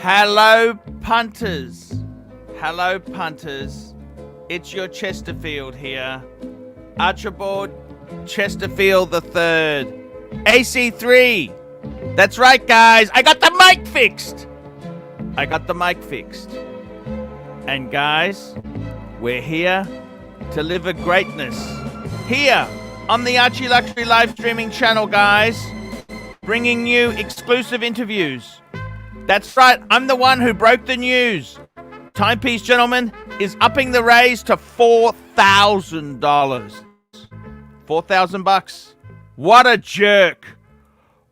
Hello, punters. Hello, punters. It's your Chesterfield here. Archibald Chesterfield III. AC3. That's right, guys. I got the mic fixed. And guys, we're here to live a greatness. Here on the Archie Luxury live streaming channel, guys. Bringing you exclusive interviews. That's right, I'm the one who broke the news. Timepiece Gentleman is upping the raise to $4,000. $4,000. What a jerk.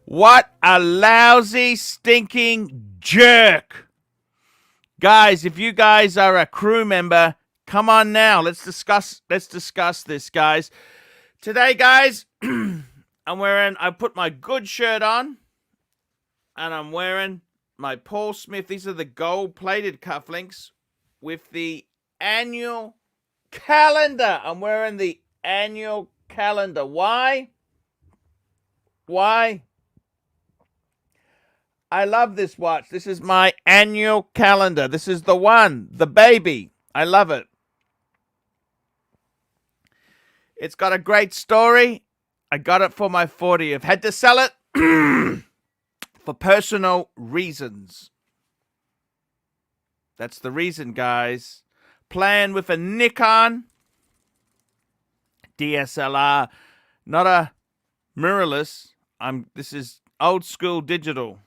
What a lousy, stinking jerk. Guys, if you guys are a crew member, come on now. Let's discuss this, guys. Today, guys, I put my good shirt on, and I'm wearing my Paul Smith. These are the gold-plated cufflinks with the annual calendar. I'm wearing the annual calendar. Why? I love this watch. This is my annual calendar. This is the one, the baby. I love it. It's got a great story. I got it for my 40th. Had to sell it for personal reasons. That's the reason, guys. Playing with a Nikon DSLR, not a mirrorless. This is old school digital.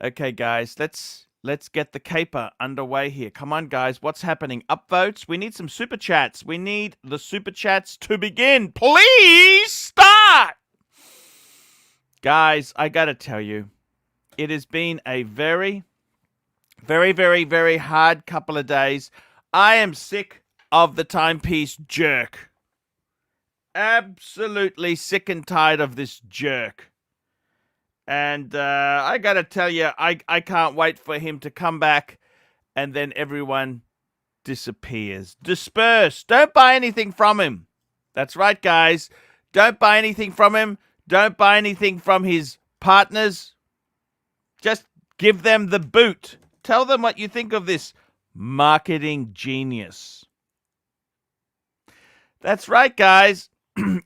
Okay, guys, let's get the caper underway here. Come on, guys. What's happening? Upvotes. We need some super chats. We need the super chats to begin. Please start. Guys, I got to tell you, it has been a very, very, very, very hard couple of days. I am sick of the timepiece jerk. Absolutely sick and tired of this jerk. And I got to tell you, I can't wait for him to come back and then everyone disappears. Disperse. Don't buy anything from him. That's right, guys. Don't buy anything from him. Don't buy anything from his partners. Just give them the boot. Tell them what you think of this marketing genius. That's right, guys.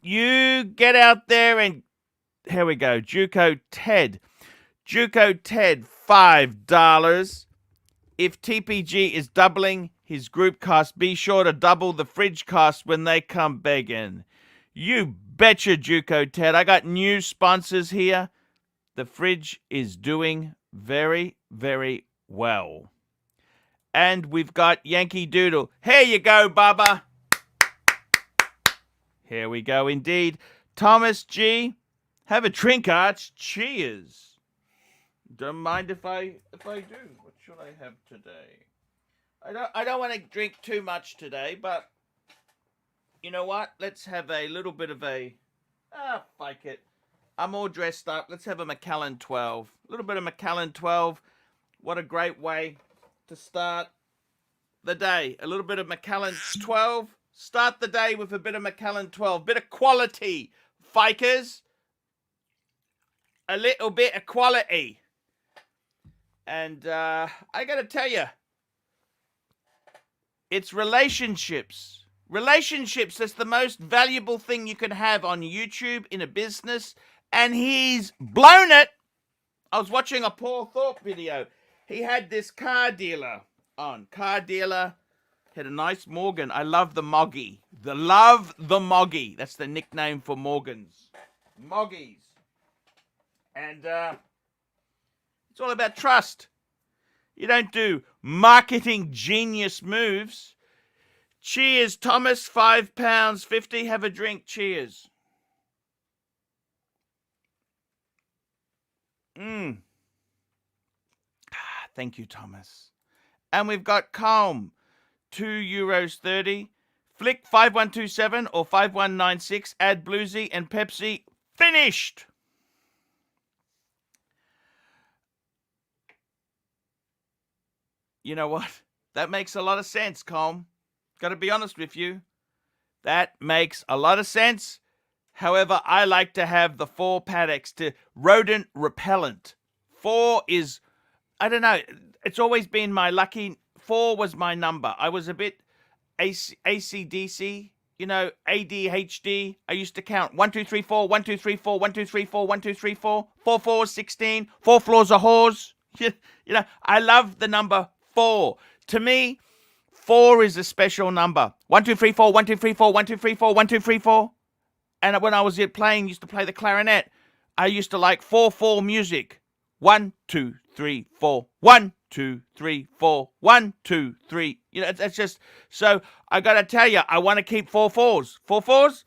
You get out there and here we go. Juco Ted, $5. If TPG is doubling his group cost, be sure to double the fridge cost when they come begging. You betcha, Juco Ted. I got new sponsors here. The fridge is doing very, very well. And we've got Yankee Doodle. Here you go, Bubba. Here we go, indeed. Thomas G. Have a drink, Arch. Cheers. Don't mind if I do. What should I have today? I don't want to drink too much today, but you know what? Let's have a little bit of a fake it. I'm all dressed up. Let's have a Macallan 12. A little bit of Macallan 12. What a great way to start the day. A little bit of Macallan 12. Start the day with a bit of Macallan 12. Bit of quality, fakers. A little bit of quality. And I got to tell you, it's relationships. Relationships, that's the most valuable thing you can have on YouTube in a business. And he's blown it. I was watching a Paul Thorpe video. He had this car dealer on. Car dealer had a nice Morgan. I love the Moggy. The Moggy. That's the nickname for Morgans. Moggies. And it's all about trust. You don't do marketing genius moves. Cheers, Thomas. £5.50. Have a drink. Cheers. Thank you, Thomas. And we've got Calm. €2.30. Flick 5127 or 5196. Add Bluesy and Pepsi. Finished. You know what? That makes a lot of sense, Calm. Got to be honest with you. That makes a lot of sense. However, I like to have the 4 Pateks to rodent repellent. 4 is I don't know. It's always been my lucky. 4 was my number. I was a bit ACDC, you know, ADHD. I used to count 1, 2, 3, 4, 1, 2, 3, 4, 1, 2, 3, 4, 1, 2, 3, 4, 4 4 16, 4 floors of whores. You know, I love the number 4. To me, 4 is a special number. 1, 2, 3, 4, 1, 2, 3, 4, 1, 2, 3, 4, 1, 2, 3, 4. And when I was used to play the clarinet, I used to like 4/4 music. 1, 2, 3, 4. 1, 2, 3, 4. 1, 2, 3. You know, it's just so. I gotta tell you, I want to keep 4 4s. 4 4s,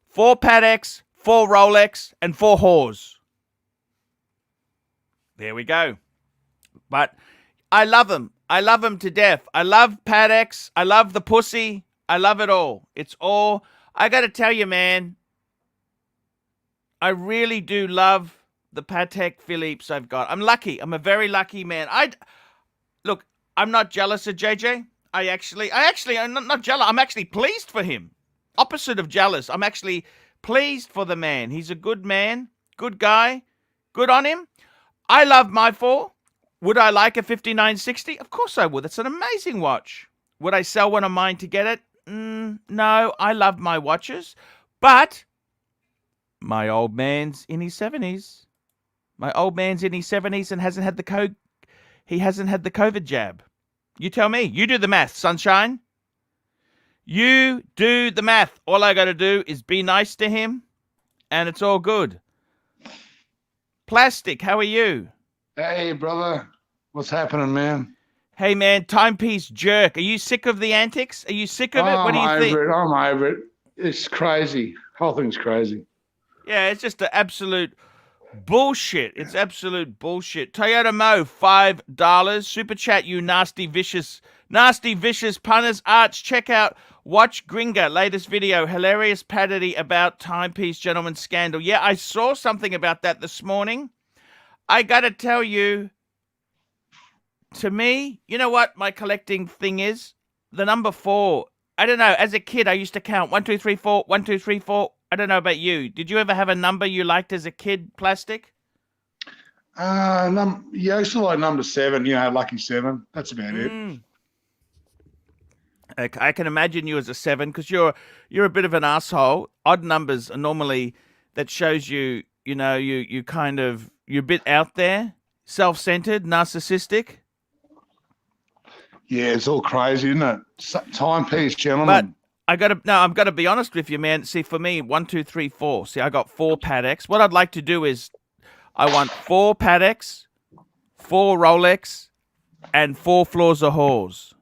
4 Pateks, 4 Rolex, and 4 whores. There we go. But I love them. I love them to death. I love Pateks. I love the pussy. I love it all. It's all. I gotta tell you, man. I really do love the Patek Philippe's I've got. I'm lucky. I'm a very lucky man. Look, I'm not jealous of JJ. I'm not jealous. I'm actually pleased for him. Opposite of jealous. I'm actually pleased for the man. He's a good man, good guy, good on him. I love my 4. Would I like a 5960? Of course I would. It's an amazing watch. Would I sell one of mine to get it? No, I love my watches. But my old man's in his 70s. My old man's in his 70s and hasn't had the COVID jab. You tell me. You do the math, sunshine. You do the math. All I got to do is be nice to him, and it's all good. Plastic, how are you? Hey, brother. What's happening, man? Hey, man, timepiece jerk. Are you sick of the antics? Are you sick of it? What do you think? I'm over it. It's crazy. Whole thing's crazy. Yeah, it's just an absolute bullshit. It's absolute bullshit. Toyota Mo, $5. Super chat, you nasty, vicious punters. Arch, check out Watch Gringa, latest video. Hilarious parody about timepiece gentleman scandal. Yeah, I saw something about that this morning. I gotta tell you, to me, you know what my collecting thing is? The number 4. I don't know. As a kid, I used to count 1, 2, 3, 4, 1, 2, 3, 4. I don't know about you. Did you ever have a number you liked as a kid, Plastic? Yeah, I used to like number 7, lucky 7. That's about it. I can imagine you as a 7 because you're a bit of an asshole. Odd numbers are normally that shows you, you're a bit out there, self-centered, narcissistic. Yeah, it's all crazy, isn't it? Timepiece, gentlemen. But I've got to be honest with you, man. See, for me, 1, 2, 3, 4. See, I got 4 Pateks. What I'd like to do is I want 4 Pateks, 4 Rolex, and 4 floors of whores.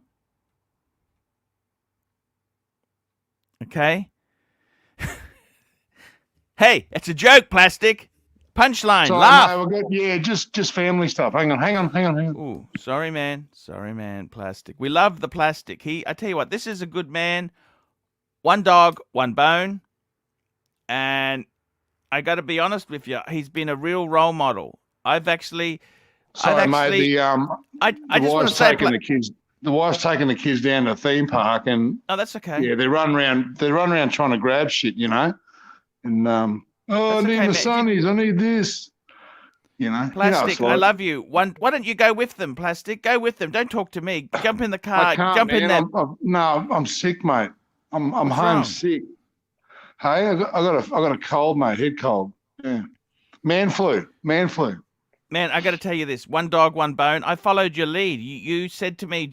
Okay? Hey, it's a joke, Plastic. Punchline, laugh. No, just family stuff. Hang on. Ooh, sorry, man, Plastic. We love the Plastic. I tell you what, this is a good man. 1 dog, 1 bone. And I got to be honest with you, he's been a real role model. I just want to say, the wife's taking the kids down to the theme park, and that's okay. Yeah, they run around trying to grab shit, and I need the sunnies, I need this, Plastic, I love you. Why don't you go with them, Plastic? Go with them. Don't talk to me. Jump in the car. Jump in there. I'm sick, mate. I'm home sick. Hey, I got a cold, mate. Head cold. Yeah. Man flu. Man, I got to tell you this. 1 dog, 1 bone. I followed your lead. You said to me,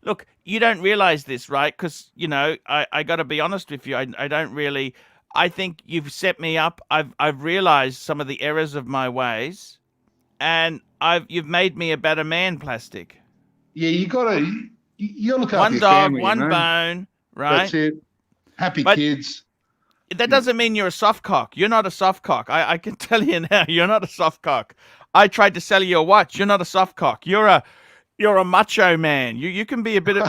look, you don't realize this, right? Because, I got to be honest with you. I don't really, I think you've set me up. I've realized some of the errors of my ways, and you've made me a better man, Plastic. Yeah, you look after your 1 dog, family, 1 bone, right? That's it. Happy kids. That doesn't mean you're a soft cock. You're not a soft cock. I can tell you now, you're not a soft cock. I tried to sell you a watch. You're not a soft cock. You're a macho man. You can be a bit of.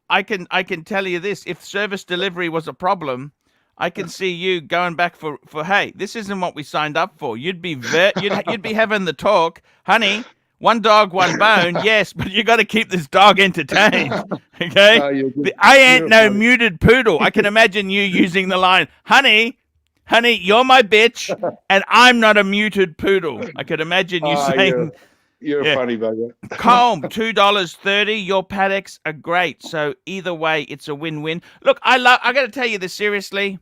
I can tell you this. If service delivery was a problem, I can see you going back for hey, this isn't what we signed up for. You'd be having the talk, honey. 1 dog, 1 bone, yes, but you got to keep this dog entertained, okay? I ain't no muted poodle. I can imagine you using the line, honey, you're my bitch, and I'm not a muted poodle. I could imagine you saying, You're a funny bugger. Comb, $2.30. Your Pateks are great. So either way, it's a win-win. Look, I got to tell you this seriously.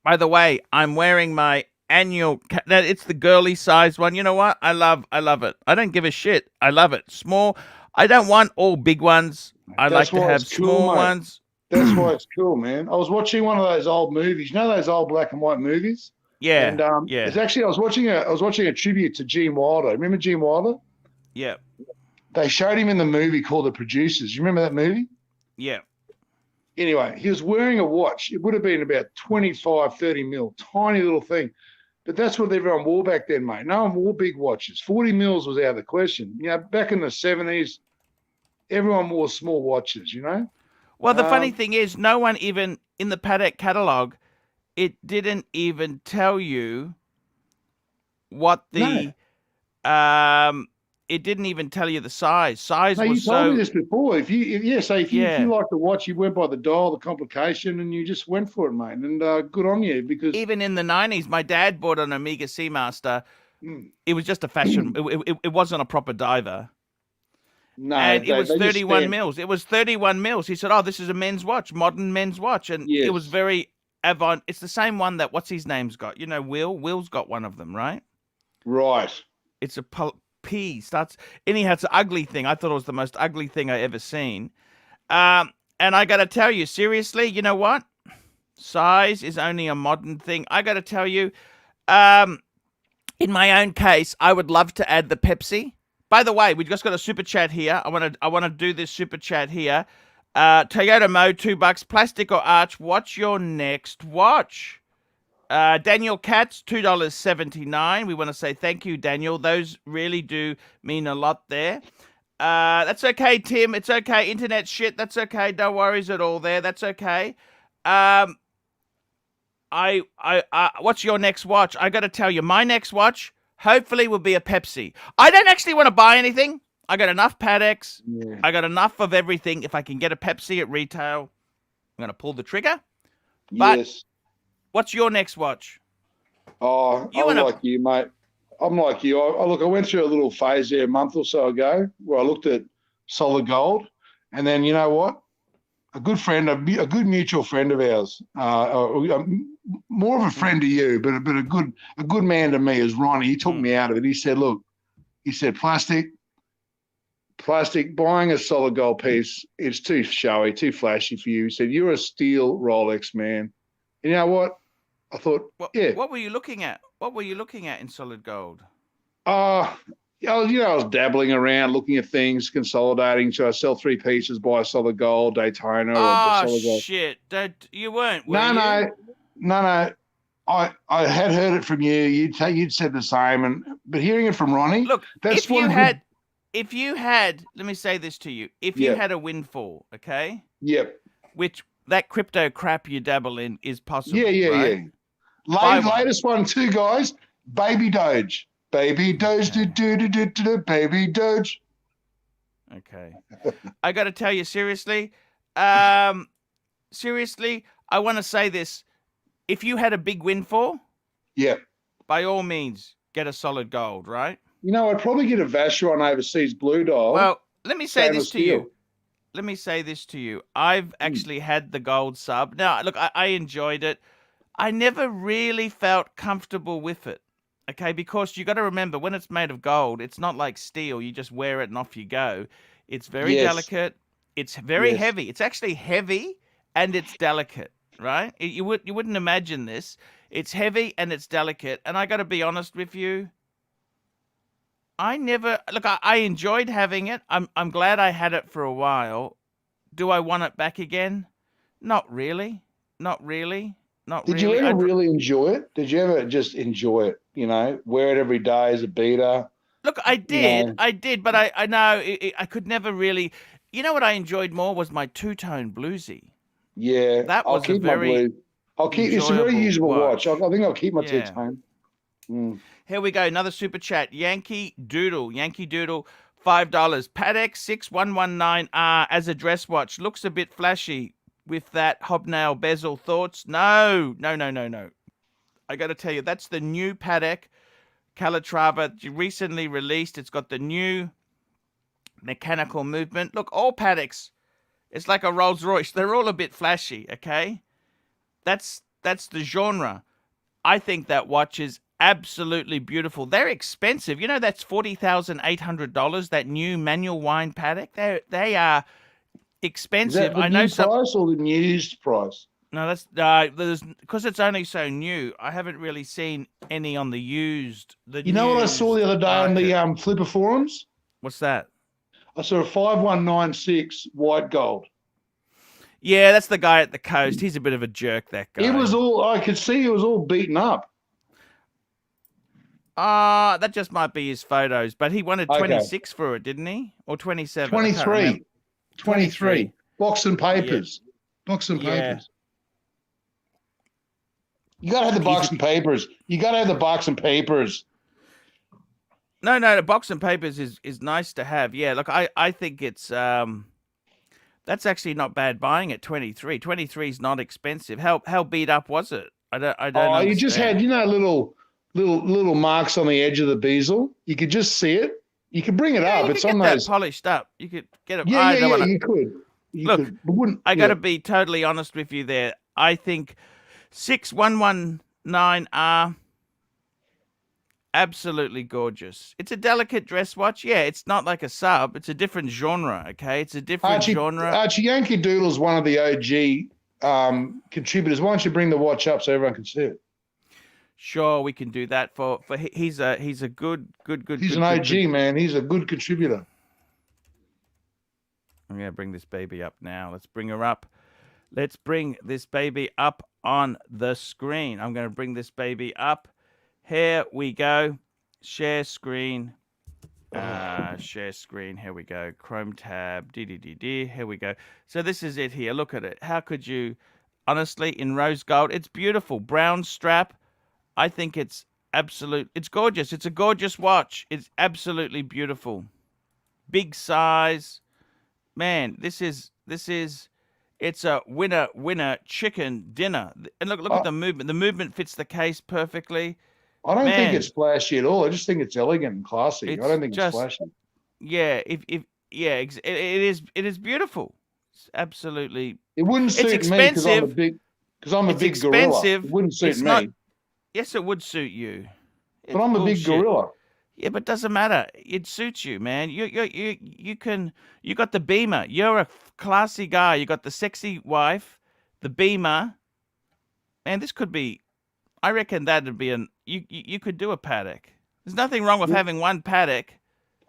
By the way, I'm wearing my annual. It's the girly size one. You know what? I love it. I don't give a shit. I love it. Small. I don't want all big ones. I like to have small ones. That's why it's cool, man. I was watching one of those old movies. You know those old black and white movies? Yeah. And yeah. It's actually I was watching a tribute to Gene Wilder. Remember Gene Wilder? Yeah. They showed him in the movie called The Producers. You remember that movie? Yeah. Anyway, he was wearing a watch. It would have been about 25, 30 mil, tiny little thing. But that's what everyone wore back then, mate. No one wore big watches. 40 mils was out of the question. You know, back in the 70s, everyone wore small watches, you know? Well, the funny thing is, no one even, in the Patek catalogue, it didn't even tell you what the... No. It didn't even tell you the size. Size was so... you told me this before. If you like the watch, you went by the dial, the complication, and you just went for it, mate. And good on you, because... Even in the 90s, my dad bought an Omega Seamaster. It was just a fashion... it wasn't a proper diver. No, and it was 31 mils. It was 31 mils. He said, "Oh, this is a men's watch, modern men's watch," and it was very avant. It's the same one that what's his name's got. You know, Will. Will's got one of them, right? Right. It's a P starts. Anyhow, it's an ugly thing. I thought it was the most ugly thing I ever seen. And I got to tell you, seriously, you know what? Size is only a modern thing. I got to tell you, in my own case, I would love to add the Pepsi. By the way, we just got a super chat here. I want to do this super chat here. Toyota Mo, $2. Plastic or Arch? What's your next watch? Daniel Katz, $2.79. We want to say thank you, Daniel. Those really do mean a lot there. That's okay, Tim. It's okay. Internet shit. That's okay. No worries at all there. That's okay. What's your next watch? I got to tell you, my next watch hopefully will be a Pepsi. I don't actually want to buy anything. I got enough Pateks. Yeah. I got enough of everything. If I can get a Pepsi at retail, I'm going to pull the trigger. But what's your next watch? Oh, I'm like you, mate. I'm like you. I went through a little phase there a month or so ago where I looked at solid gold. And then, you know what? A good friend, a good mutual friend of ours, more of a friend to you, but a good man to me is Ronnie. He took me out of it. He said, look, plastic, buying a solid gold piece, it's too showy, too flashy for you. He said, you're a steel Rolex, man. And you know what? I thought, What were you looking at? What were you looking at in solid gold? I was dabbling around, looking at things, consolidating. So I sell 3 pieces, buy a solid gold, Daytona, or solid gold. Shit! You weren't. No. I had heard it from you. You'd said the same, but hearing it from Ronnie, look, if you had, let me say this to you: if you had a windfall, okay? Yep. Which that crypto crap you dabble in is possible. Yeah. Latest one too, guys. Baby Doge. Baby Doge, baby Doge. Okay. I got to tell you, seriously, I want to say this. If you had a big windfall, by all means, get a solid gold, right? You know, I'd probably get a Vacheron overseas blue dial. Well, let me say this to you. I've actually had the gold sub. Now, look, I enjoyed it. I never really felt comfortable with it. Okay, because you got to remember, when it's made of gold, it's not like steel. You just wear it and off you go. It's very delicate. It's very heavy. It's actually heavy and it's delicate, right? You wouldn't imagine this. It's heavy and it's delicate. And I got to be honest with you. I enjoyed having it. I'm glad I had it for a while. Do I want it back again? Not really. Did you ever really enjoy it? Did you ever just enjoy it? You know, wear it every day as a beater? Look, I did, but I know I could never really. You know what I enjoyed more was my two-tone bluesy. Yeah, that was It's a very usable watch. I think I'll keep my two-tone. Here we go, another super chat. Yankee Doodle, $5. Patek 6119R as a dress watch looks a bit flashy. With that hobnail bezel, thoughts? No. I got to tell you, that's the new Patek Calatrava, recently released. It's got the new mechanical movement. Look, all Pateks, it's like a Rolls Royce. They're all a bit flashy, okay? That's the genre. I think that watch is absolutely beautiful. They're expensive. You know, that's $40,800. That new manual wind Patek. They are expensive. Is that the I know new some. price or the used price? No, that's there's because it's only so new. I haven't really seen any on the used. You know what I saw the other day on the Flipper forums? What's that? I saw a 5196 white gold. Yeah, that's the guy at the coast. He's a bit of a jerk, that guy. It was all, I could see it was all beaten up. That just might be his photos, but he wanted 26 for it, didn't he? Or 27? 23. 23. Box and papers. Yeah. Box and papers. You got to have the box and papers. You got to have the box and papers. No, the box and papers is nice to have. Yeah, look, I think it's that's actually not bad buying at 23. 23 is not expensive. How beat up was it? I don't understand. You just had, little marks on the edge of the bezel. You could just see it. You could bring it up. It's on those polished up. You could get it. Yeah, you could. Look, I got to be totally honest with you there. I think 6119R, absolutely gorgeous. It's a delicate dress watch. Yeah, it's not like a sub. It's a different genre, okay? It's a different genre. Archie, Yankee Doodle's one of the OG contributors. Why don't you bring the watch up so everyone can see it? Sure, we can do that. For he's a good. He's an OG, man. He's a good contributor. I'm going to bring this baby up now. Let's bring her up. Let's bring this baby up on the screen. I'm going to bring this baby up. Here we go. Share screen. Share screen. Here we go. Chrome tab. Here we go. So this is it here. Look at it. How could you, honestly, in rose gold, it's beautiful. Brown strap. I think it's absolute. It's gorgeous. It's a gorgeous watch. It's absolutely beautiful. Big size. Man, this is it's a winner chicken dinner. And look at the movement. The movement fits the case perfectly. I don't think it's flashy at all. I just think it's elegant and classy. I don't think it's flashy. Yeah, it is beautiful. It's absolutely. It wouldn't suit me because I'm a big gorilla. It wouldn't suit me. Yes, it would suit you. But I'm a big gorilla. Yeah, but it doesn't matter. It suits you, man. You got the Beamer. You're a classy guy. You got the sexy wife, the Beamer. Man, this could be. I reckon that'd be you could do a Patek. There's nothing wrong with having one Patek.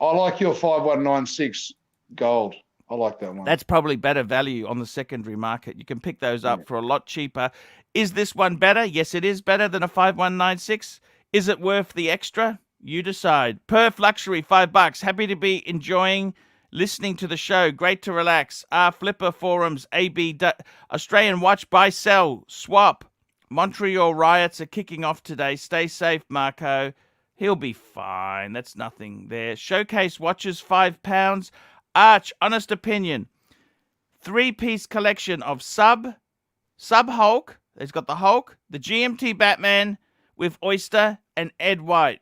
I like your 5196 gold. I like that one. That's probably better value on the secondary market. You can pick those up for a lot cheaper. Is this one better? Yes, it is better than a 5196. Is it worth the extra? You decide. Perf Luxury, $5. Happy to be enjoying listening to the show. Great to relax. Flipper Forums, AB, Australian Watch, buy, sell, swap. Montreal riots are kicking off today. Stay safe, Marco. He'll be fine. That's nothing there. Showcase watches, £5. Arch, honest opinion. 3-piece collection of sub Hulk. He's got the Hulk, the GMT Batman with Oyster and Ed White.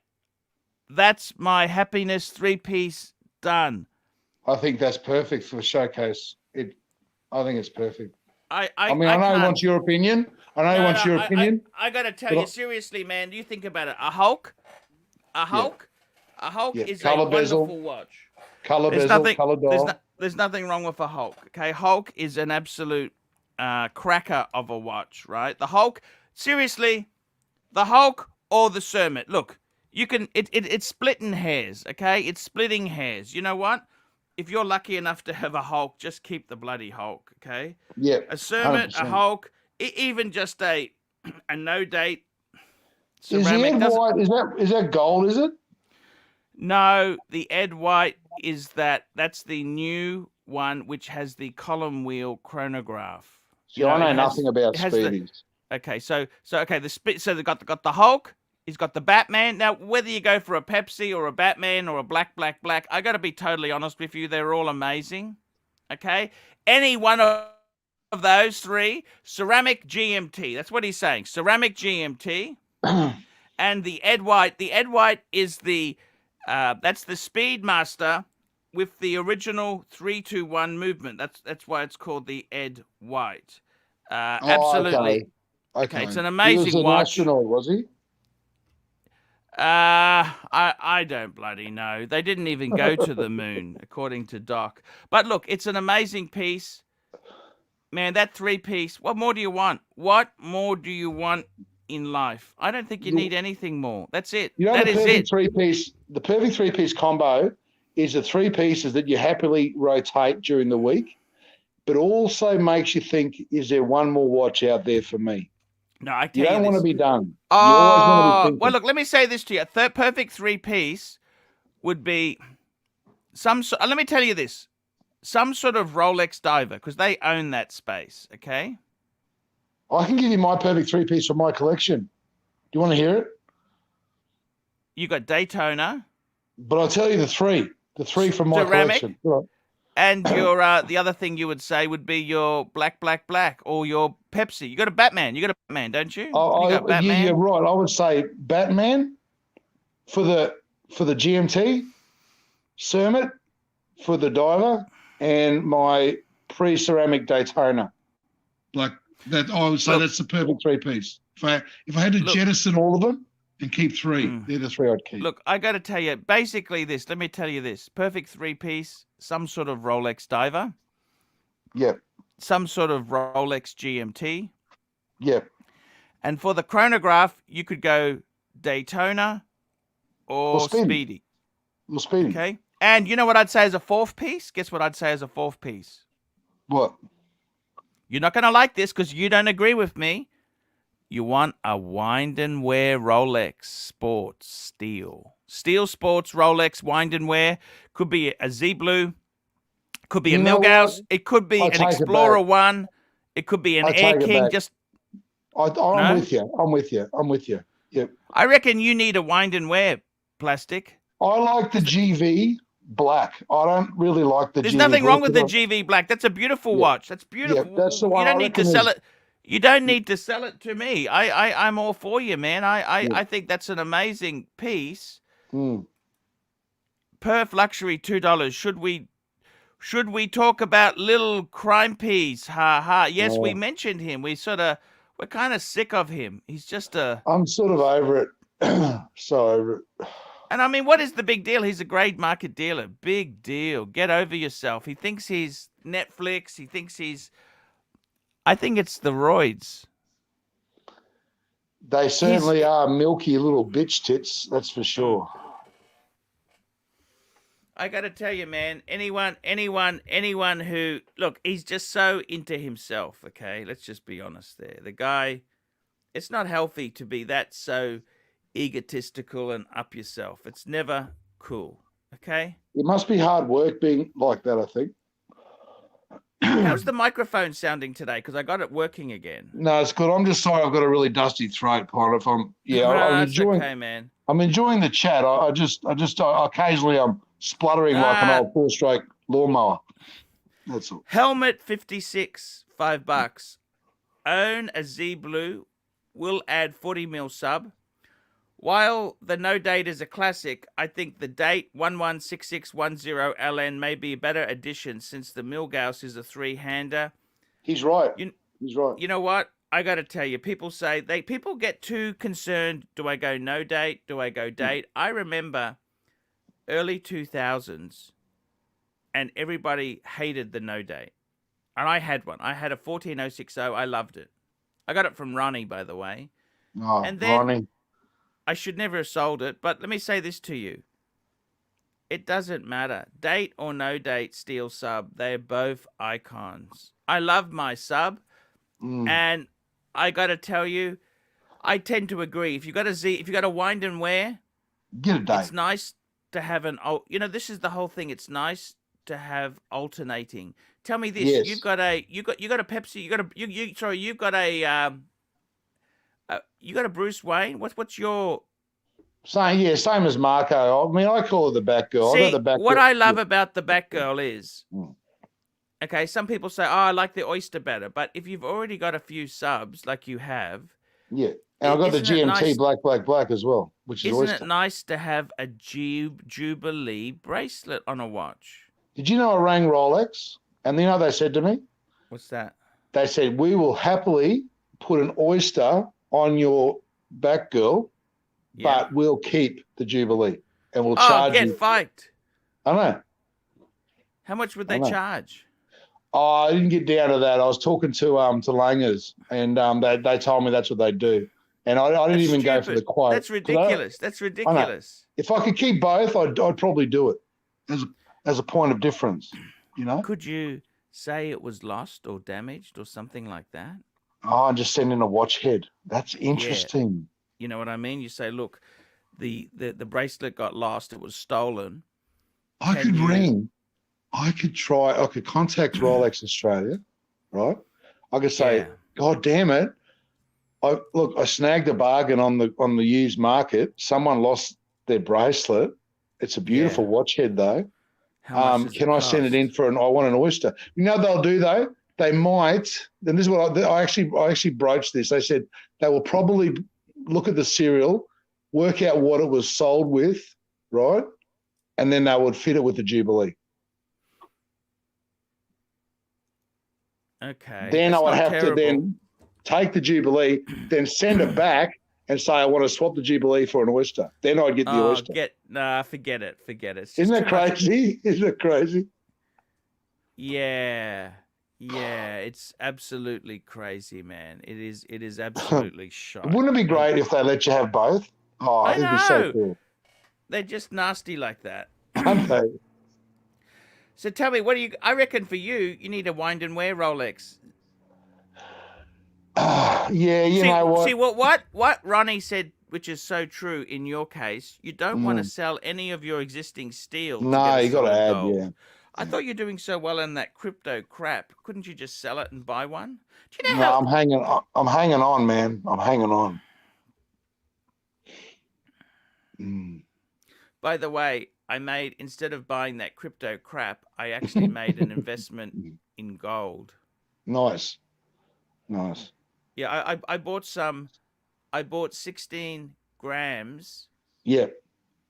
That's my happiness 3-piece done. I think that's perfect for showcase. I think it's perfect. I know he wants your opinion. I know he wants your opinion. I got to tell you, seriously, man, you think about it. A Hulk is a wonderful watch. Color bezel, color dial. There's nothing wrong with a Hulk, okay? Hulk is an absolute cracker of a watch, right? The Hulk, seriously, the Hulk or the Cermet. Look, you can, it's splitting hairs, okay? It's splitting hairs. You know what? If you're lucky enough to have a Hulk, just keep the bloody Hulk, okay? Yeah. A Cermet, 100%. A Hulk, even just a no date ceramic. Is the Ed White, is that gold, is it? No, the Ed White is that's the new one which has the column wheel chronograph. See, I know nothing about speedies. So they've got the Hulk. He's got the Batman. Now, whether you go for a Pepsi or a Batman or a black, I got to be totally honest with you. They're all amazing. Okay? Any one of those three, ceramic GMT. That's what he's saying. Ceramic GMT. And the Ed White is the that's the Speedmaster with the original 3-2-1 movement. That's why it's called the Ed White. Absolutely. Okay. It's an He was amazing an watch. astronaut, was he? I don't bloody know. They didn't even go to the moon, according to Doc. But look, it's an amazing piece. Man, that 3-piece, what more do you want? What more do you want in life? I don't think you need anything more. That's it. You know, that is it. The perfect three-piece combo is the 3 pieces that you happily rotate during the week, but also makes you think, is there one more watch out there for me? No, I tell you, you don't want to this. be done. You always want to be thinking. Well, look, let me say this to you. A perfect 3-piece would be let me tell you this. Some sort of Rolex diver, because they own that space, okay? I can give you my perfect 3-piece from my collection. Do you want to hear it? You got Daytona. But I'll tell you the three from my collection. And your the other thing you would say would be your black, or your Pepsi. You got a Batman. You got a Batman, don't you? Yeah, right. I would say Batman for the GMT, Cermet for the diver, and my pre-ceramic Daytona. Like that, I would say that's the perfect 3-piece. If I had to jettison all of them and keep 3, they're the 3 I'd keep. Look, I got to tell you, basically this. Let me tell you this: perfect 3-piece, some sort of Rolex diver. Yep. Some sort of Rolex GMT. Yep. And for the chronograph, you could go Daytona or Speedy. Or Speedy. Okay. And you know what I'd say as a 4th piece? Guess what I'd say as a 4th piece? What? You're not going to like this because you don't agree with me. You want a wind and wear Rolex Sports Steel. Steel Sports Rolex wind and wear. Could be a Z Blue. Could be a Milgauss. It could be an Explorer 1. It could be an Air King. I'm with you. Yep. I reckon you need a wind and wear plastic. I like the GV black. I don't really like the GV. There's nothing wrong with the GV black. That's a beautiful watch. That's beautiful. Yeah, that's the one. You don't need to sell it. You don't need to sell it to me. I'm all for you, man. I think that's an amazing piece. Perf Luxury $2. Should we talk about little crime piece? Ha ha. Yes, we mentioned him. We're kind of sick of him. He's just I'm sort of over it. So over it. And I mean, what is the big deal? He's a grade market dealer. Big deal. Get over yourself. He thinks he's Netflix. He thinks he's... I think it's the roids. They certainly are milky little bitch tits, that's for sure. I got to tell you, man, anyone who... Look, he's just so into himself, okay? Let's just be honest there. The guy... It's not healthy to be that so egotistical and up yourself. It's never cool, okay? It must be hard work being like that, I think. How's the microphone sounding today? Because I got it working again. No, it's good. I'm just sorry I've got a really dusty throat, Pon. I'm enjoying. Okay, man. I'm enjoying the chat. I occasionally I'm spluttering like an old 4-stroke lawnmower. That's all. Helmet 56, $5. Own a Z Blue. Will add 40 mil sub. While the no date is a classic, I think the date 116610 LN may be a better addition since the Milgauss is a 3-hander. He's right. He's right. You know what? I got to tell you, people get too concerned. Do I go no date? Do I go date? I remember early 2000s and everybody hated the no date. And I had one. I had a 14060. I loved it. I got it from Ronnie, by the way. Oh, and then Ronnie. I should never have sold it, but let me say this to you. It doesn't matter. Date or no date steel sub, they're both icons. I love my sub, and I got to tell you, I tend to agree. If you got a wind and wear, get a date. It's nice to have this is the whole thing. It's nice to have alternating. Tell me this: yes. you got a Pepsi. You got a Bruce Wayne. What's your same as Marco? I mean, I call it the Batgirl. See, what I love about the Batgirl is, okay. Some people say, "Oh, I like the Oyster better," but if you've already got a few subs, like you have, And I've got the isn't it GMT nice, black as well, which is isn't oyster. it nice to have a Jubilee bracelet on a watch? Did you know I rang Rolex? And you know what they said to me? What's that? They said, we will happily put an oyster on your back, girl, Yeah. but we'll keep the Jubilee and we'll Oh, charge get you. faked. I know. How much would they charge? Oh, I didn't get down to that. I was talking to Langers, and they told me that's what they do. And I didn't even go for the quote. That's ridiculous. That's ridiculous. If I could keep both, I'd probably do it as a point of difference, you know? Could you say it was lost or damaged or something like that? Oh, and just send in a watch head. That's interesting. Yeah. You know what I mean? You say, look, the bracelet got lost. It was stolen. I could contact Rolex Australia, right? I could say, God damn it. I snagged a bargain on the used market. Someone lost their bracelet. It's a beautiful watch head though. How much can I send it in for I want an oyster? You know what they'll do though? They might, and this is what I actually broached this. They said they will probably look at the serial, work out what it was sold with, right? And then they would fit it with the Jubilee. Okay. Then I would have to then take the Jubilee, then send it back and say I want to swap the Jubilee for an oyster. Then I'd get the oyster. Forget it. Isn't it crazy? Isn't it crazy? Yeah. Yeah, it's absolutely crazy, man. It is absolutely shocking. Wouldn't it be great if they let you have both? Oh, it'd be so cool. They're just nasty like that. Aren't they? So tell me, I reckon for you need a wind and wear Rolex. Yeah, you know what? See what Ronnie said, which is so true in your case, you don't want to sell any of your existing steel. No, you got to add, gold. Yeah. I thought you're doing so well in that crypto crap. Couldn't you just sell it and buy one? Do you know I'm hanging on, man. I'm hanging on. By the way, instead of buying that crypto crap, I actually made an investment in gold. Nice. Yeah, I bought 16 grams. Yeah.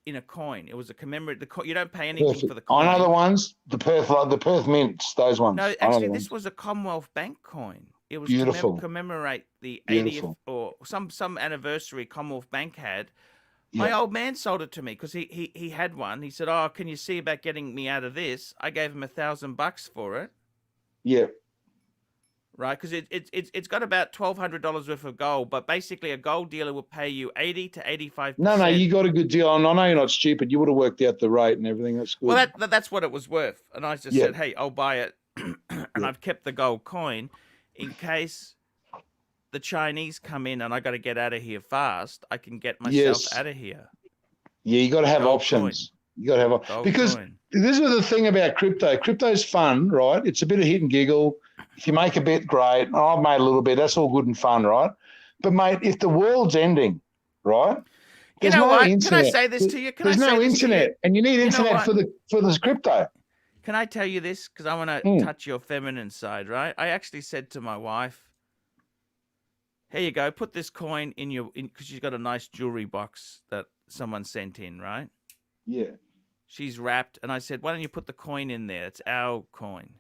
In a coin. It was a commemorative. You don't pay anything for the coin. I know the ones, the Perth mints, those ones. No, actually, this was a Commonwealth Bank coin. It was beautiful. To commemorate the 80th or some anniversary Commonwealth Bank had. My old man sold it to me because he had one. He said, "Oh, can you see about getting me out of this?" I gave him $1,000 for it. Yeah. Right, because it's got about $1,200 worth of gold, but basically a gold dealer will pay you 80 to 85%. No, you got a good deal. I know you're not stupid. You would have worked out the rate and everything. That's good. Well, that's what it was worth, and I just said, "Hey, I'll buy it," and I've kept the gold coin in case the Chinese come in and I got to get out of here fast. I can get myself out of here. Yeah, you got to have options. You got to have because this is the thing about crypto. Crypto's fun, right? It's a bit of hit and giggle. If you make a bit, great. Oh, I've made a little bit. That's all good and fun, right? But, mate, if the world's ending, right? You know what? Internet. Can I say this to you? There's no internet, and you need internet for the crypto. Can I tell you this? Because I want to touch your feminine side, right? I actually said to my wife, "Here you go. Put this coin in because she's got a nice jewelry box that someone sent in, right? Yeah. She's wrapped, and I said, why don't you put the coin in there? It's our coin."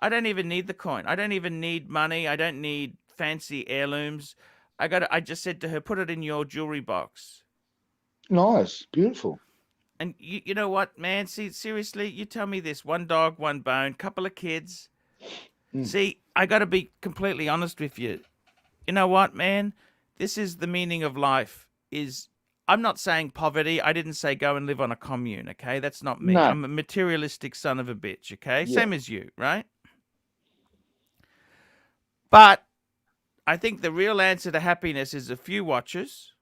I don't even need the coin. I don't even need money. I don't need fancy heirlooms. I just said to her, put it in your jewelry box. Nice. Beautiful. And you know what, man? See, seriously, you tell me this. One dog, one bone, couple of kids. See, I got to be completely honest with you. You know what, man? This is the meaning of life. I'm not saying poverty. I didn't say go and live on a commune, okay? That's not me. No. I'm a materialistic son of a bitch, okay? Yeah. Same as you, right? But I think the real answer to happiness is a few watches.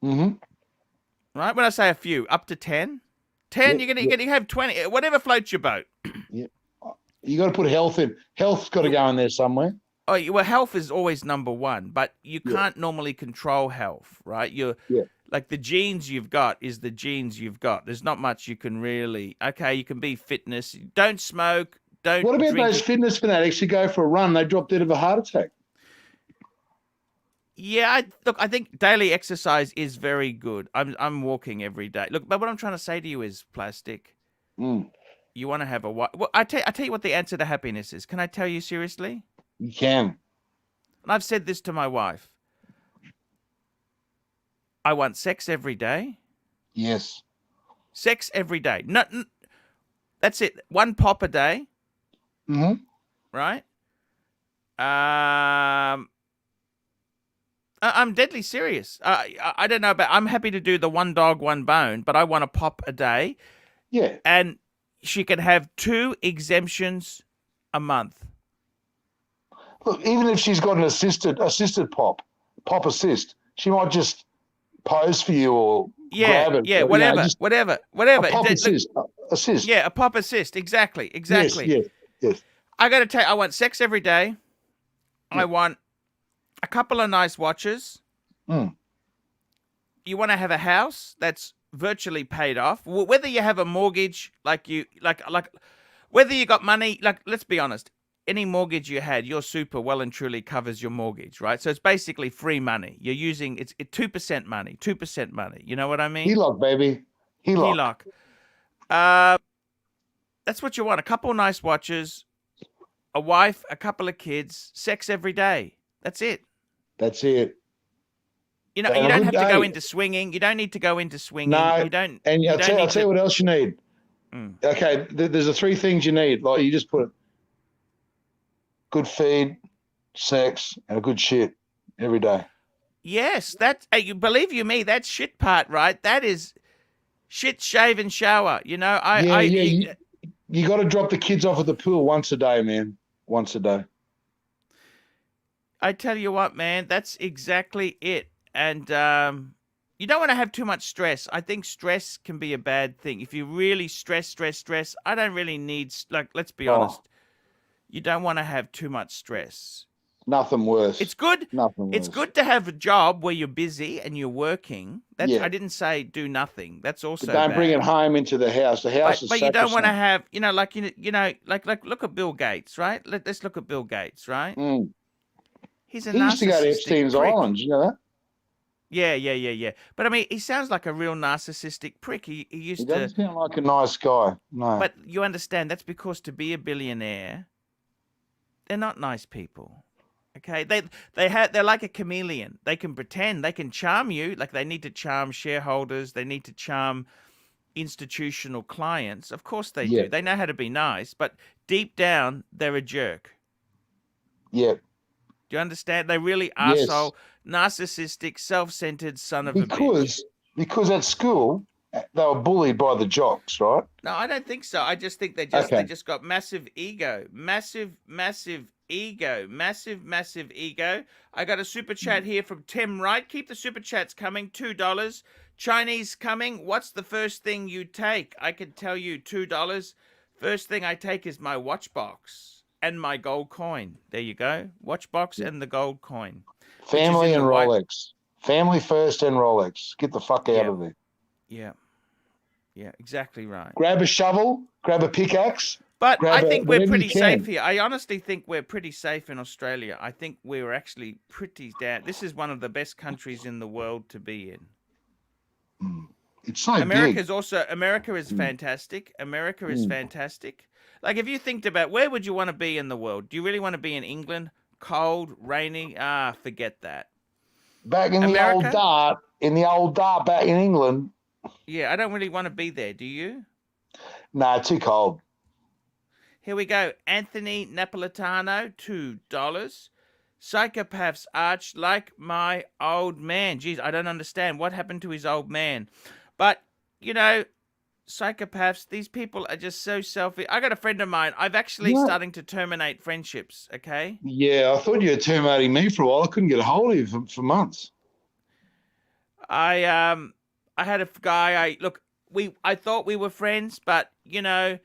Right? When I say a few, up to 10. 10, you're going to have 20. Whatever floats your boat. Yeah. You got to put health in. Health's got to go in there somewhere. Oh, well, health is always number one, but you can't normally control health, right? Like the genes you've got is the genes you've got. There's not much you can really. Okay, you can be fitness. Don't smoke. Don't. What about those fitness fanatics who go for a run? They drop dead of a heart attack. Yeah, look, I think daily exercise is very good. I'm walking every day. Look, but what I'm trying to say to you is, Plastic, Mm, you want to have a wife. Well, I tell you what the answer to happiness is. Can I tell you seriously? you can. And I've said this to my wife. I want sex every day. Yes. Sex every day. No, that's it. One pop a day, Mm-hmm. right? I'm deadly serious. I don't know, but I'm happy to do the one dog, one bone, but I want a pop a day. Yeah. And she can have 2 exemptions a month. Look, even if she's got an assisted pop assist, she might just pose for you or Yeah, grab it. yeah, You know, whatever, just whatever, a whatever. pop Look, assist. Assist. yeah, a pop assist. Exactly, Yes, exactly. yes, yes. I got to tell you, I want sex every day. Yeah. I want a couple of nice watches. Mm. You want to have a house that's virtually paid off. Whether you have a mortgage, like whether you got money, like, let's be honest, any mortgage you had, your super well and truly covers your mortgage, right? So it's basically free money. You're using it's 2% money, 2% money. You know what I mean? HELOC, baby. HELOC. HELOC. That's what you want. A couple nice watches, a wife, a couple of kids, sex every day. That's it. That's it. You know, And you a don't good have to go day. into swinging. You don't need to go into swinging. No. You don't. And You I'll don't tell need you to. what else you need. Mm. Okay, there's the 3 things you need. Like you just put good feed, sex, and a good shit every day. Yes, that. You believe you me. That shit part, right? That is shit, shave, and shower. You know, Yeah, yeah. You got to drop the kids off at the pool once a day, man. Once a day. I tell you what, man, that's exactly it. And you don't want to have too much stress. I think stress can be a bad thing. If you really stress, I don't really need, like, let's be honest. You don't want to have too much stress. Nothing worse. It's good. Nothing It's worse. good to have a job where you're busy and you're working. That's Yeah. I didn't say do nothing. That's also But don't bad. bring it home into the house. The house is But you don't want to sacrosanct. have, like look at Bill Gates, right? Let's look at Bill Gates, right? Mm. He's a He used to go to narcissistic Epstein's prick. Island. You know that? Yeah. But I mean, he sounds like a real narcissistic prick. He used He to. doesn't sound like a nice guy. No. But you understand that's because to be a billionaire, they're not nice people. Okay, they're like a chameleon. They can pretend, they can charm you. Like they need to charm shareholders. They need to charm institutional clients. Of course they Yeah. do. They know how to be nice, but deep down they're a jerk. Yeah. Do you understand? They really Yes. arsehole, narcissistic, self-centered son of a bitch. Because at school they were bullied by the jocks, right? No, I don't think so. I just think they just got massive ego. Massive ego. Massive ego. I got a super chat here from Tim Wright. Keep the super chats coming. $2. Chinese coming. What's the first thing you take? I can tell you $2. First thing I take is my watch box and my gold coin. There you go. Watch box and the gold coin. Family and Rolex. Family first and Rolex. Get the fuck out of there. Yeah, exactly right. Grab a shovel, grab a pickaxe. But I think we're pretty safe here. I honestly think we're pretty safe in Australia. I think we're actually pretty damn. This is one of the best countries in the world to be in. It's so America's big. Also, America is fantastic. America is fantastic. Like if you think about where would you want to be in the world? Do you really want to be in England? Cold, rainy? Forget that. Back in the old dart, back in England. Yeah, I don't really want to be there. Do you? No, too cold. Here we go. Anthony Napolitano, $2. Psychopaths, Arch, like my old man. Geez, I don't understand what happened to his old man. But, you know, psychopaths, these people are just so selfish. I got a friend of mine. I've actually starting to terminate friendships, okay? Yeah, I thought you were terminating me for a while. I couldn't get a hold of you for months. I had a guy, I thought we were friends, but, you know,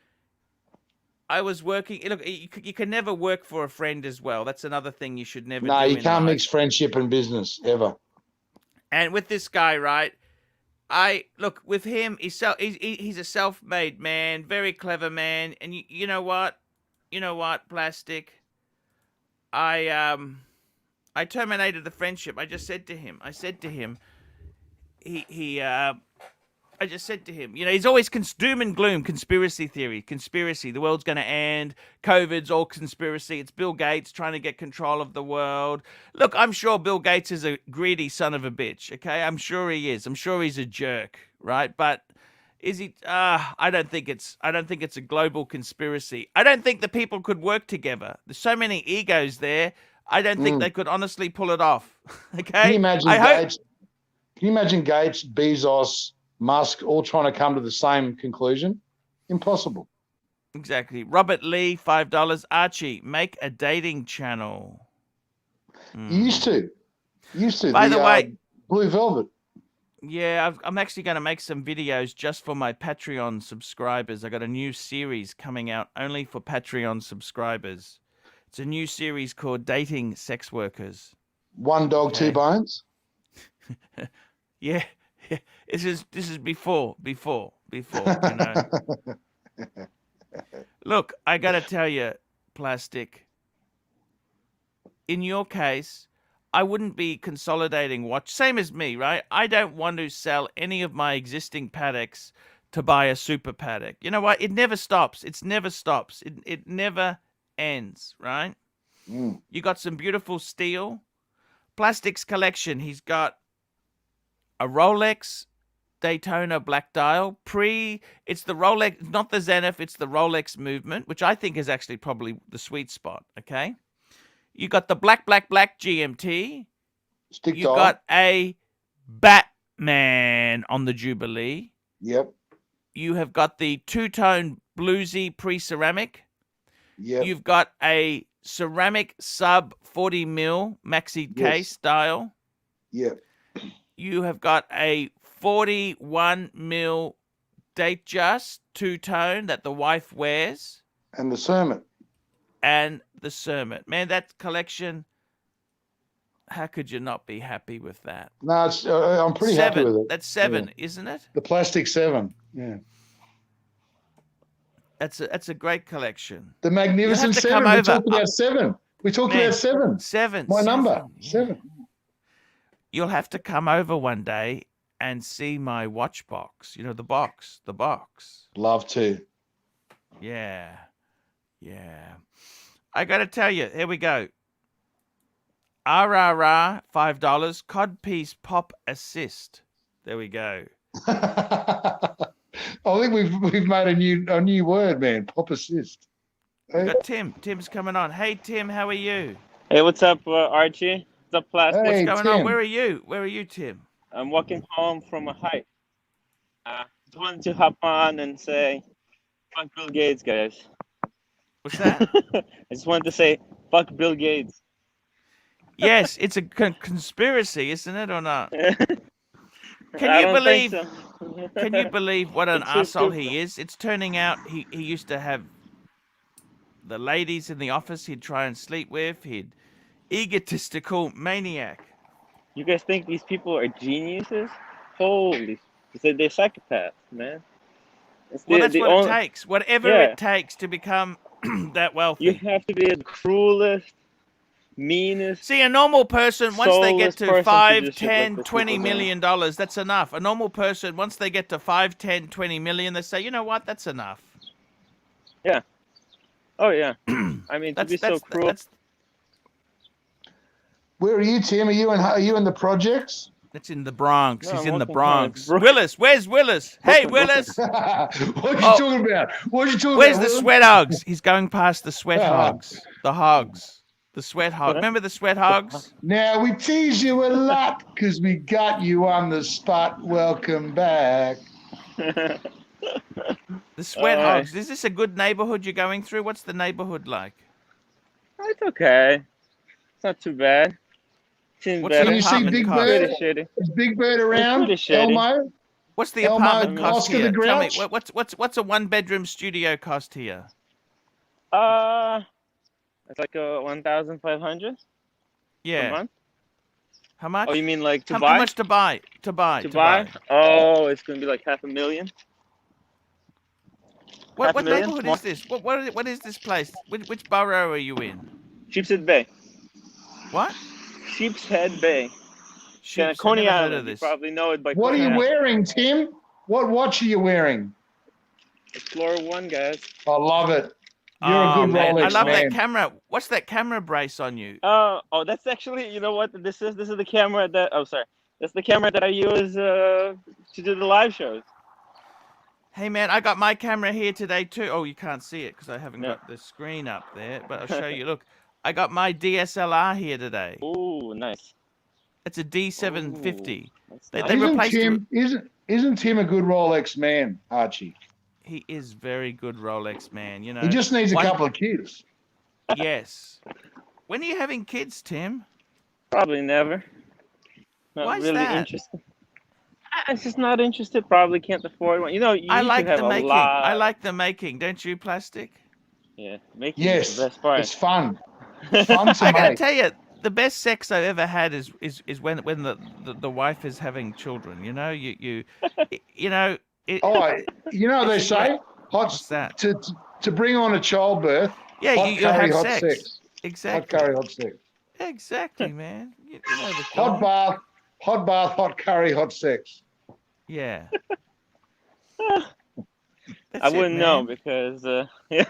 I was working. Look, you can never work for a friend as well. That's another thing you should never do. No, you can't mix friendship and business ever. And with this guy, right? With him, he's a self-made man, very clever man. And you know what? Plastic. I I terminated the friendship. I just said to him. I just said to him, you know, he's always doom and gloom, conspiracy theory, conspiracy. The world's going to end. COVID's all conspiracy. It's Bill Gates trying to get control of the world. Look, I'm sure Bill Gates is a greedy son of a bitch. Okay, I'm sure he is. I'm sure he's a jerk, right? But is he? I don't think it's a global conspiracy. I don't think the people could work together. There's so many egos there. I don't think they could honestly pull it off. Okay. Can you imagine Gates? Can you imagine Gates, Bezos, Musk all trying to come to the same conclusion? Impossible. Exactly. Robert Lee, $5. Archie, make a dating channel. You used to. By the way, Blue Velvet. Yeah, I'm actually going to make some videos just for my Patreon subscribers. I got a new series coming out only for Patreon subscribers. It's a new series called Dating Sex Workers. One dog, two bones. Yeah. This is before, you know. Look, I got to tell you, Plastic, in your case, I wouldn't be consolidating watch. Same as me, right? I don't want to sell any of my existing Pateks to buy a super Patek. You know what? It never stops. It never stops. It never ends, right? You got some beautiful steel. Plastic's collection. He's got a Rolex Daytona black dial. It's the Rolex, not the Zenith, it's the Rolex movement, which I think is actually probably the sweet spot, okay? You got the black GMT. You got a Batman on the Jubilee. Yep. You have got the two-tone bluesy pre-ceramic. Yep. You've got a ceramic sub 40 mil maxi case style. Yep. You have got a 41 mil date just two-tone that the wife wears. And the Sermon. Man, that collection, how could you not be happy with that? No, I'm pretty happy with it. That's 7, isn't it? The plastic 7, yeah. That's a great collection. The Magnificent 7. We talked about 7. We talked about 7. 7. My number, 7. You'll have to come over one day and see my watch box. You know, the box. Love to. Yeah. I got to tell you, here we go. RRR, $5. Codpiece pop assist. There we go. I think we've made a new word, man. Pop assist. We got Tim. Tim's coming on. Hey, Tim, how are you? Hey, what's up, Archie? What's up, Plastic? Hey, what's going on? Where are you, Tim? I'm walking home from a hike. Just wanted to hop on and say, fuck Bill Gates, guys. What's that? I just wanted to say, fuck Bill Gates. Yes, it's a conspiracy, isn't it, or not? Can you believe what an arsehole he is? It's turning out he used to have the ladies in the office he'd try and sleep with. He'd egotistical maniac. You guys think these people are geniuses? Holy, they're psychopaths, man. That's what it takes. Whatever it takes to become that wealthy. You have to be the cruelest, meanest. See, a normal person, once they get to $5, 10, like $20 million, that's enough. A normal person, once they get to 5, 10, 20 million, they say, you know what, that's enough. Yeah. Oh, yeah. I mean, to be so cruel. Where are you, Tim? Are you in the projects? That's in the Bronx. No, He's I'm in the walking Bronx. hard. Willis, where's Willis? Hey, Willis. What are you talking about? Where's the sweat hogs? He's going past the sweat hogs. The hogs. The sweat hog. Remember the sweat hogs? Now, we tease you a lot because we got you on the spot. Welcome back. The sweat hogs. Is this a good neighborhood you're going through? What's the neighborhood like? It's okay. It's not too bad. Seems What's better. Can you see Big Bird? Shitty. Is Big Bird around? Pretty shitty. Elmo? What's the Elmo, apartment cost Oscar here? the Tell me, Grouch? what's a one-bedroom studio cost here? It's like a 1,500. Yeah. A month. How much? Oh, you mean like to how, buy? How much to buy? To buy. Oh, it's gonna be like $500,000. What $500,000? neighborhood is this? What is this place? Which borough are you in? Sheepshead Bay. What? Sheep's Head Bay. Sheeps, I Coney never heard Island. of You this. probably know it by What are Coney you Island. wearing, Tim? What watch are you wearing? Explorer 1, guys. I love it. You're a good man, I Rolex love man. that camera. What's that camera brace on you? Oh, that's actually, you know what? This is the camera that. Oh, sorry. That's the camera that I use to do the live shows. Hey man, I got my camera here today too. Oh, you can't see it because I haven't No. got the screen up there, but I'll show you. Look, I got my DSLR here today. Ooh, nice. It's a D750. Ooh, that's They nice. replaced Isn't Tim a good Rolex man, Archie? He is very good Rolex man. You know, He just needs a couple of kids. Yes. When are you having kids, Tim? Probably never. Not Why is really that? interested. I'm just not interested. Probably can't afford one. You know, you I need like to have the a making. lot. I like the making. Don't you, Plastic? Yeah, making Yes, is the best part. it's fun. It's fun to I gotta make. tell you, the best sex I've ever had is when the wife is having children. You know, you know. Oh, you know they It's a great- say What's that? to bring on a childbirth. Yeah, hot you curry, have hot sex. sex. Exactly. Hot curry, hot sex. Exactly, man. You know the Hot thing. bath, hot curry, hot sex. Yeah. That's I it, wouldn't know man. because yeah.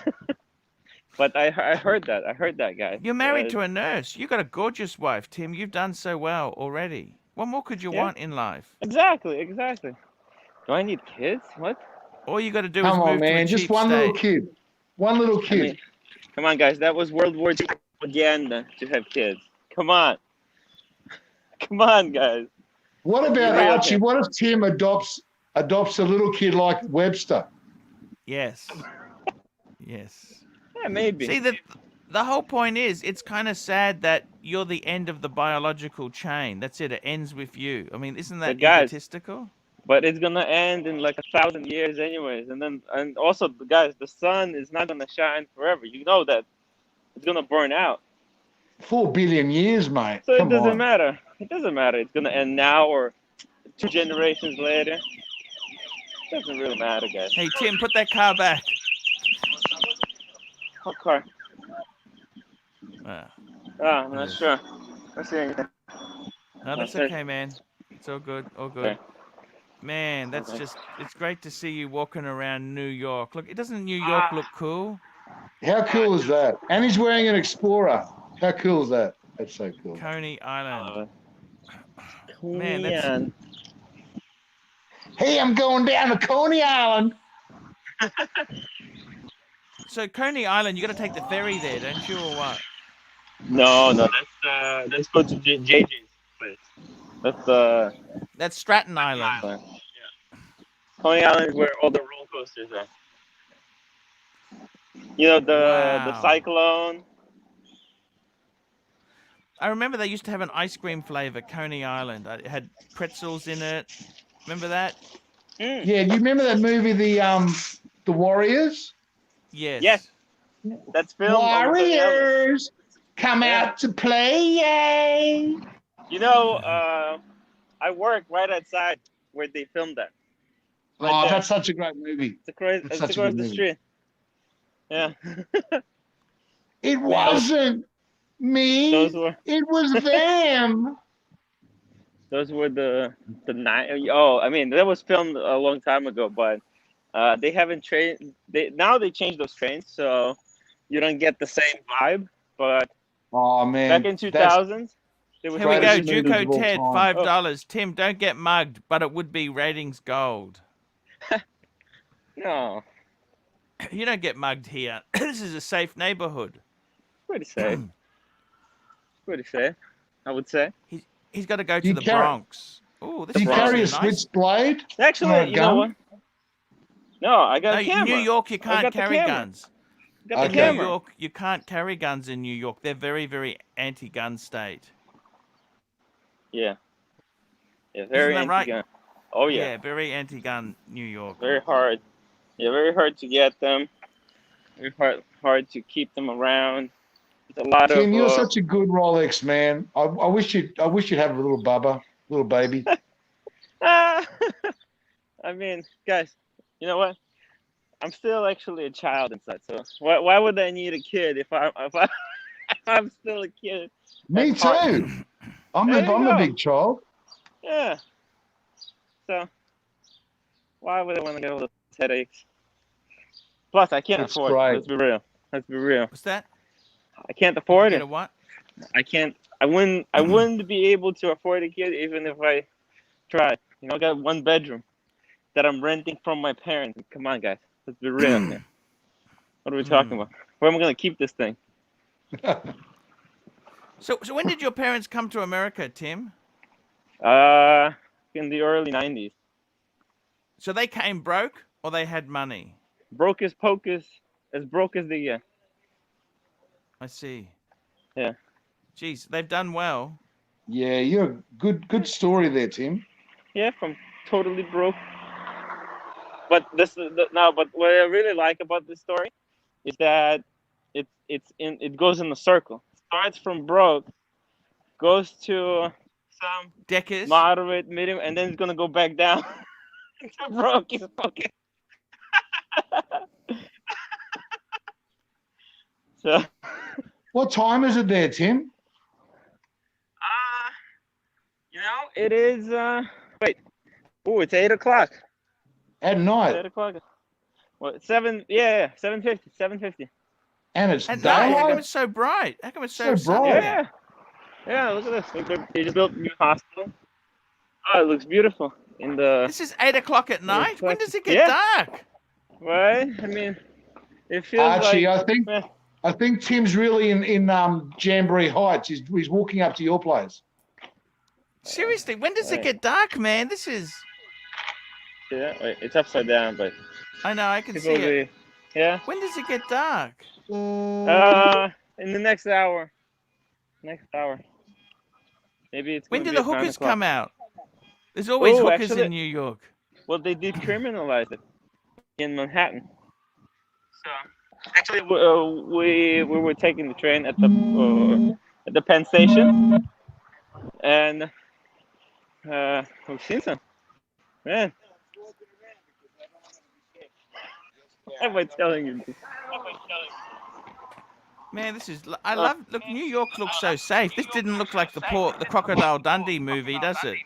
But I heard that. I heard that, guys. You're married to a nurse. You got a gorgeous wife, Tim. You've done so well already. What more could you want in life? Exactly. Do I need kids? What? All you got to do is Come on, move to a man. Just cheap one little state. kid. One little I kid. mean, come on, guys. That was World War II propaganda to have kids. Come on. Come on, guys. What about Real Archie? kid. What if Tim adopts a little kid like Webster? Yes. Yes. Yeah, maybe. See, the whole point is, it's kind of sad that you're the end of the biological chain. That's it. It ends with you. I mean, isn't that But guys, egotistical? But it's gonna end in like 1,000 years, anyways. And also, guys, the sun is not gonna shine forever. You know that it's gonna burn out. 4 billion years, mate. So Come it doesn't on. matter. It doesn't matter. It's gonna end now or 2 generations later. It doesn't really matter, guys. Hey, Tim, put that car back. What car? Ah, I'm not sure. Let's see anything. no, that's okay, man. It's all good. All good. Okay. Man, that's Okay. just, it's great to see you walking around New York. Look, doesn't New York look cool? How cool is that? And he's wearing an Explorer. How cool is that? That's so cool. Coney Island. Man, Man, that's... Hey, I'm going down to Coney Island. So Coney Island, you got to take the ferry there, don't you, or what? No, let's go to JJ's place. That's Stratton Island. Yeah. Coney Island is where all the roller coasters are. You know, the Wow. Cyclone. I remember they used to have an ice cream flavor, Coney Island. It had pretzels in it. Remember that? Mm. Yeah, do you remember that movie, the Warriors? Yes. Yes. That's filmed. Warriors come Yeah. out to play, yay! You know, I work right outside where they filmed that. Right Oh, there. that's such a great movie. It's across, That's such a across good the movie. street. Yeah. It wasn't me. Those were It was them. those were the nine. Oh, I mean, that was filmed a long time ago, but they haven't trained. Now they changed those trains, so you don't get the same vibe. But Oh man, back in 2000s, they were Here we go. Greatest movies Juco of all Ted, time. $5. Tim, don't get mugged, but it would be ratings gold. No, You don't get mugged here. This is a safe neighborhood. pretty safe. Pretty safe, I would say. He's got to go to You the carry- Bronx. Oh, this Do you is carry a nice. switchblade? Actually, Or a you know what? gun? No, I got No, a camera. in New York, you I can't got the carry camera. guns. Got the Okay. In New camera. York, you can't carry guns in New York. They're very, very anti-gun state. Yeah. Yeah, very Isn't that right? anti-gun. Oh yeah. Very anti-gun New York. Very hard. Yeah, very hard to get them. Very hard to keep them around. There's a lot Tim, of. you're such a good Rolex man. I wish you'd have a little bubba, little baby. I mean, guys, you know what? I'm still actually a child inside. So why would I need a kid if I'm still a kid? Me At heart. too. I'm a big child. Yeah. So why would I want to get all those headaches? Plus, I can't That's afford great. it. Let's be real. Let's be real. What's that? I can't You afford get it. a what? I can't. I wouldn't be able to afford a kid even if I tried. You know, I got one bedroom that I'm renting from my parents. Come on, guys. Let's be real here. What are we talking about? Where am I gonna keep this thing? So when did your parents come to America, Tim? In the early '90s. So they came broke, or they had money? Broke as pocus, as broke as they get. I see. Yeah. Geez, they've done well. Yeah, you're a good story there, Tim. Yeah, from totally broke. But but what I really like about this story is that it goes in a circle. Starts from broke, goes to some Deckers. moderate, medium, and then it's gonna go back down to broke as fucking. So. What time is it there, Tim? You know, it is. Wait. Oh, it's 8 o'clock. At night. 8 o'clock. What? 7? Yeah, 7:50. 7:50. And it's At night, how come daylight. it's so bright? How come it's so So sunny? bright. Yeah. Yeah. Look at this. Look, they just built a new hospital. Oh, it looks beautiful. In the. This is 8 o'clock at night. When does it get Yeah. dark? Right. I mean, it feels Archie, like. I think Tim's really in Jamboree Heights. He's walking up to your place. Seriously, when does it get dark, man? This is. Yeah. Wait, it's upside down, but. I know, I can see it. Yeah. When does it get dark? In the next hour. Next hour. Maybe it's. When do do the hookers come out? There's always hookers in New York. Well, they decriminalized it in Manhattan. So actually, we were taking the train at the Penn Station, and we've seen some. Man, why am I telling you this? Man, this is. I love. Look, New York looks so safe. This didn't look like the Crocodile Dundee movie, does it?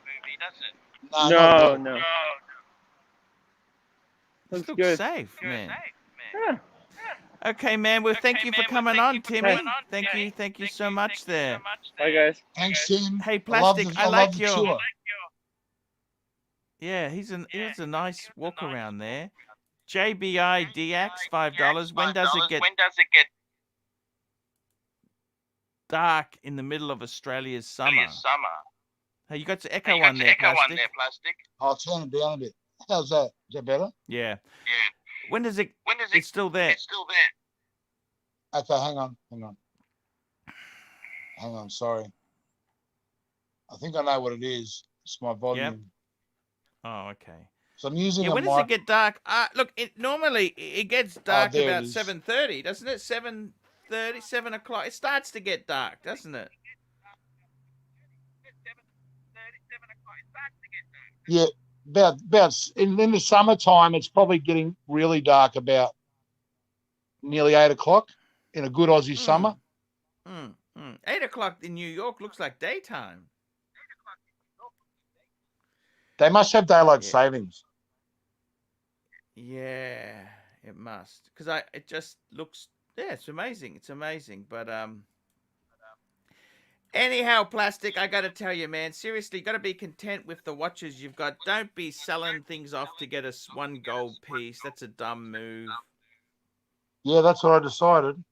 No. This Looks looks good. safe, man. Yeah. Okay, man. Well, thank you for coming on, Timmy. Thank you so much there. Bye, guys. Thanks, Tim. Hey, Plastic, I like your. tour. Yeah, he's a nice walk around there. JBIDX $5. When does it get dark in the middle of Australia's summer? Hey, you got the echo on there, Plastic. I'll turn it down a bit. How's that? Is that better? Yeah. When does it? It's still there. Okay, hang on. Sorry. I think I know what it is. It's my volume. Yep. Oh, okay. So I'm using. Yeah. When does it get dark? Look, normally it gets dark about 7:30, doesn't it? 7:30, 7 o'clock. It starts to get dark, doesn't it? Yeah, about in the summertime, it's probably getting really dark about nearly 8 o'clock in a good Aussie summer. 8 o'clock in New York looks like daytime. They must have daylight savings. Yeah, it must. Because it just looks. Yeah, it's amazing. It's amazing. But anyhow, Plastic, I got to tell you, man, seriously, you got to be content with the watches you've got. Don't be selling things off to get us one gold piece. That's a dumb move. Yeah, that's what I decided.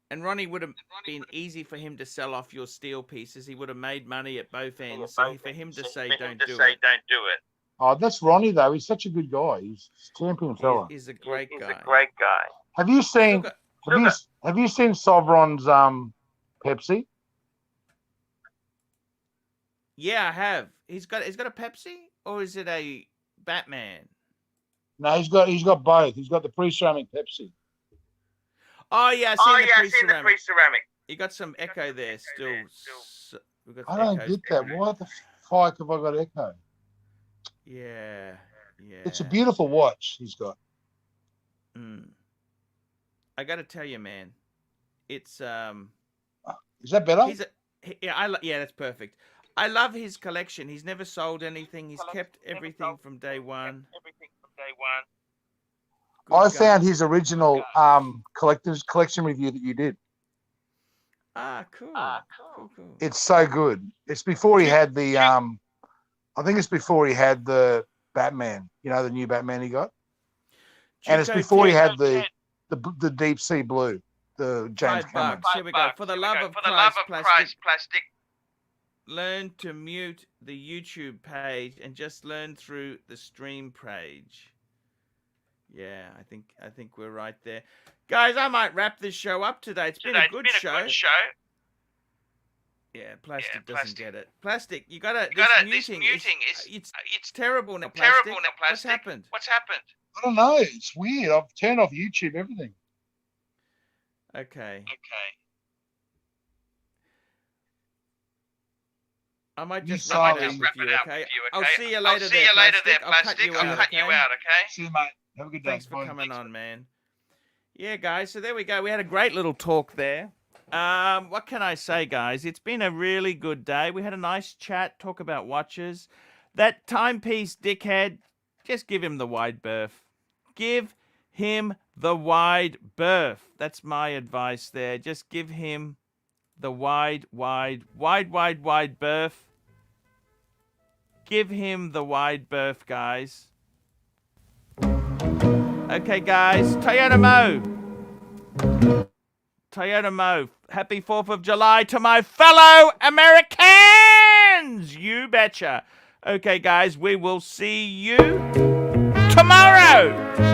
And Ronnie would have been easy for him to sell off your steel pieces. He would have made money at both ends. So for him to say, don't do it. Oh, that's Ronnie, though. He's such a good guy. He's a champion fella. He's a great guy. Have you seen have you seen Sovereign's Pepsi? Yeah, I have. He's got a Pepsi, or is it a Batman? No, he's got both. He's got the pre-ceramic Pepsi. Oh yeah, I seen the pre-ceramic. You got some echo there still. I don't get that. Why the fuck have I got echo? Yeah. It's a beautiful watch he's got. I got to tell you, man, it's Is that better? Yeah, that's perfect. I love his collection. He's never sold anything. He's kept everything from day one. I found his original collection review that you did. Ah, cool. Cool. It's so good. It's before he had the I think it's before he had the Batman. You know, the new Batman he got. And it's before he had the deep sea blue, the James Cameron. $5. Here we go. For the love of Christ, plastic. Learn to mute the YouTube page and just learn through the stream page. Yeah, I think we're right there. Guys, I might wrap this show up today. It's been a good show. Yeah, plastic doesn't get it. Plastic, you gotta. This muting it's terrible now. Plastic. What's happened? I don't know. It's weird. I've turned off YouTube, everything. Okay. I might just wrap it up with you, okay? I'll see you later there, Plastic. I'll cut you out, okay? See you, mate. Have a good day. Thanks for coming on, man. Yeah, guys, so there we go. We had a great little talk there. What can I say, guys? It's been a really good day. We had a nice chat, talk about watches. That timepiece dickhead, just give him the wide berth. Give him the wide berth. That's my advice there. Just give him the wide berth. Give him the wide berth, guys. Okay, guys. Toyota Mo. Happy 4th of July to my fellow Americans. You betcha. Okay, guys. We will see you tomorrow.